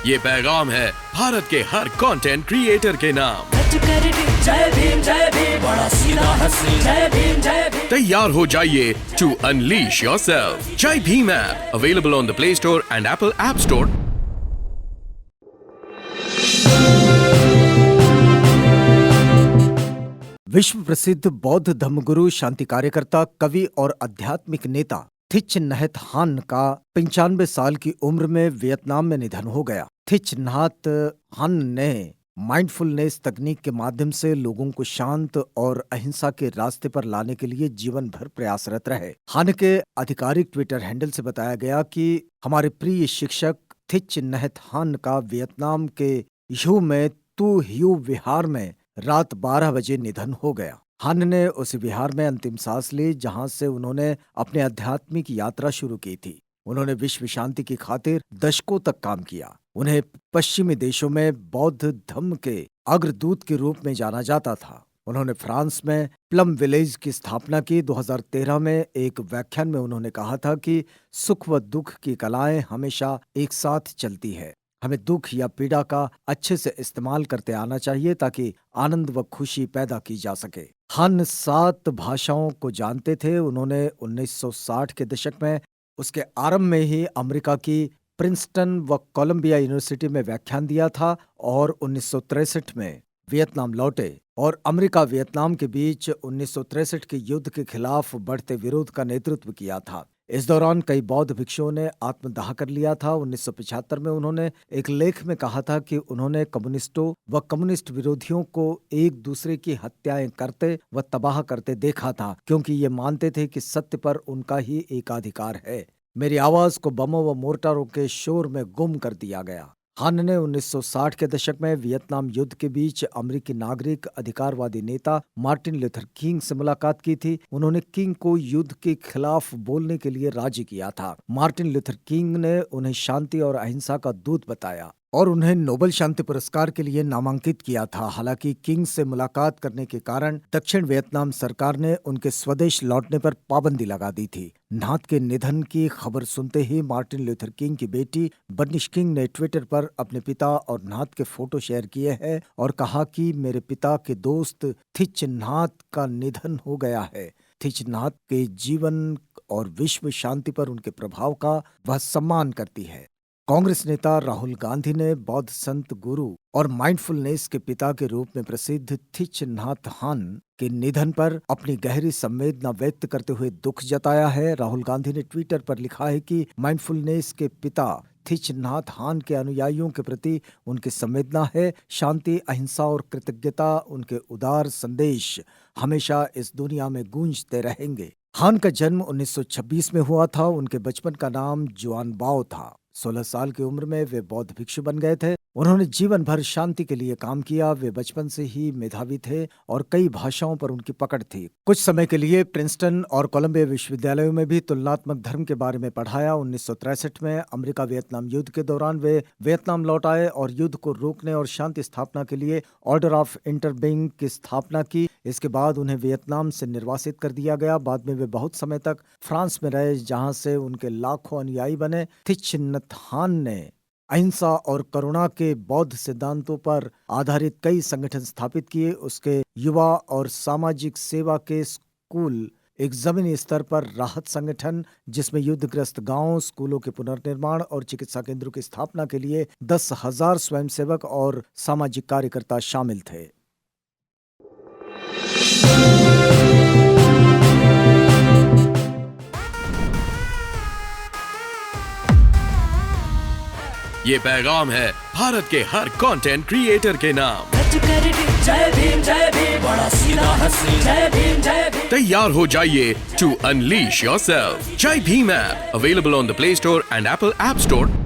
ये पैगाम है भारत के हर कंटेंट क्रिएटर के नाम। जय भीम बड़ा सीधा हंसी, जय भीम। तैयार हो जाइए to unleash yourself. Jai Bhim app available on the Play Store and Apple App Store. विश्व प्रसिद्ध बौद्ध धर्मगुरु, शांति कार्यकर्ता, कवि और आध्यात्मिक नेता थिच नहत हान का 95 साल की उम्र में वियतनाम में निधन हो गया। थिच नहत हान ने माइंडफुलनेस तकनीक के माध्यम से लोगों को शांत और अहिंसा के रास्ते पर लाने के लिए जीवन भर प्रयासरत रहे। हान के आधिकारिक ट्विटर हैंडल से बताया गया कि हमारे प्रिय शिक्षक थिच नहत हान का वियतनाम के यू में तू ह्यू विहार में रात 12 बजे निधन हो गया। हान ने उस विहार में अंतिम सांस ली जहां से उन्होंने अपनी आध्यात्मिक यात्रा शुरू की थी। उन्होंने विश्व शांति की खातिर दशकों तक काम किया। उन्हें पश्चिमी देशों में बौद्ध धर्म के अग्रदूत के रूप में जाना जाता था। उन्होंने फ्रांस में प्लम विलेज की स्थापना की। 2013 में एक व्याख्यान में उन्होंने कहा था कि सुख व दुख की कलाएं हमेशा एक साथ चलती है। हमें दुख या पीड़ा का अच्छे से इस्तेमाल करते आना चाहिए ताकि आनंद व खुशी पैदा की जा सके। हान 7 भाषाओं को जानते थे। उन्होंने 1960 के दशक में उसके आरंभ में ही अमेरिका की प्रिंसटन व कोलंबिया यूनिवर्सिटी में व्याख्यान दिया था और 1963 में वियतनाम लौटे और अमेरिका वियतनाम के बीच 1963 के युद्ध के खिलाफ बढ़ते विरोध का नेतृत्व किया था। इस दौरान कई बौद्ध भिक्षुओं ने आत्मदाह कर लिया था। 1975 में उन्होंने एक लेख में कहा था कि उन्होंने कम्युनिस्टों व कम्युनिस्ट विरोधियों को एक दूसरे की हत्याएं करते व तबाह करते देखा था, क्योंकि ये मानते थे कि सत्य पर उनका ही एकाधिकार है। मेरी आवाज को बमों व मोर्टारों के शोर में गुम कर दिया गया। हान ने 1960 के दशक में वियतनाम युद्ध के बीच अमेरिकी नागरिक अधिकारवादी नेता मार्टिन लूथर किंग से मुलाकात की थी। उन्होंने किंग को युद्ध के खिलाफ बोलने के लिए राजी किया था। मार्टिन लूथर किंग ने उन्हें शांति और अहिंसा का दूत बताया और उन्हें नोबेल शांति पुरस्कार के लिए नामांकित किया था। हालांकि किंग से मुलाकात करने के कारण दक्षिण वियतनाम सरकार ने उनके स्वदेश लौटने पर पाबंदी लगा दी थी। नाथ के निधन की खबर सुनते ही मार्टिन लूथर किंग की बेटी बर्निश किंग ने ट्विटर पर अपने पिता और नाथ के फोटो शेयर किए हैं और कहा कि मेरे पिता के दोस्त थिच नाथ का निधन हो गया है। थिच नाथ के जीवन और विश्व शांति पर उनके प्रभाव का वह सम्मान करती है। कांग्रेस नेता राहुल गांधी ने बौद्ध संत, गुरु और माइंडफुलनेस के पिता के रूप में प्रसिद्ध थिच नहत हान के निधन पर अपनी गहरी संवेदना व्यक्त करते हुए दुख जताया है। राहुल गांधी ने ट्विटर पर लिखा है कि माइंडफुलनेस के पिता थिच नहत हान के अनुयायियों के प्रति उनकी संवेदना है। शांति, अहिंसा और कृतज्ञता उनके उदार संदेश हमेशा इस दुनिया में गूंजते रहेंगे। हान का जन्म 1926 में हुआ था। उनके बचपन का नाम जुआन बाओ था। 16 साल की उम्र में वे बौद्ध भिक्षु बन गए थे। उन्होंने जीवन भर शांति के लिए काम किया। वे बचपन से ही मेधावी थे और कई भाषाओं पर उनकी पकड़ थी। कुछ समय के लिए प्रिंसटन और कोलंबिया विश्वविद्यालयों में भी तुलनात्मक धर्म के बारे में पढ़ाया। 1963 में अमेरिका वियतनाम युद्ध के दौरान वे वियतनाम लौट आए और युद्ध को रोकने और शांति स्थापना के लिए ऑर्डर ऑफ इंटरबिंग की स्थापना की। इसके बाद उन्हें वियतनाम से निर्वासित कर दिया गया। बाद में वे बहुत समय तक फ्रांस में रहे, जहां से उनके लाखों अनुयायी बने। थिच नहत हान ने अहिंसा और करुणा के बौद्ध सिद्धांतों पर आधारित कई संगठन स्थापित किए। उसके युवा और सामाजिक सेवा के स्कूल एक जमीनी स्तर पर राहत संगठन, जिसमें युद्धग्रस्त गांवों, स्कूलों के पुनर्निर्माण और चिकित्सा केंद्रों की स्थापना के लिए 10,000 स्वयंसेवक और सामाजिक कार्यकर्ता शामिल थे। ये पैगाम है भारत के हर कंटेंट क्रिएटर के नाम। जय भीम बड़ा सीधा हंसी, जय भीम। तैयार हो जाइए to unleash yourself. Jai Bhim app available on the Play Store and Apple App store.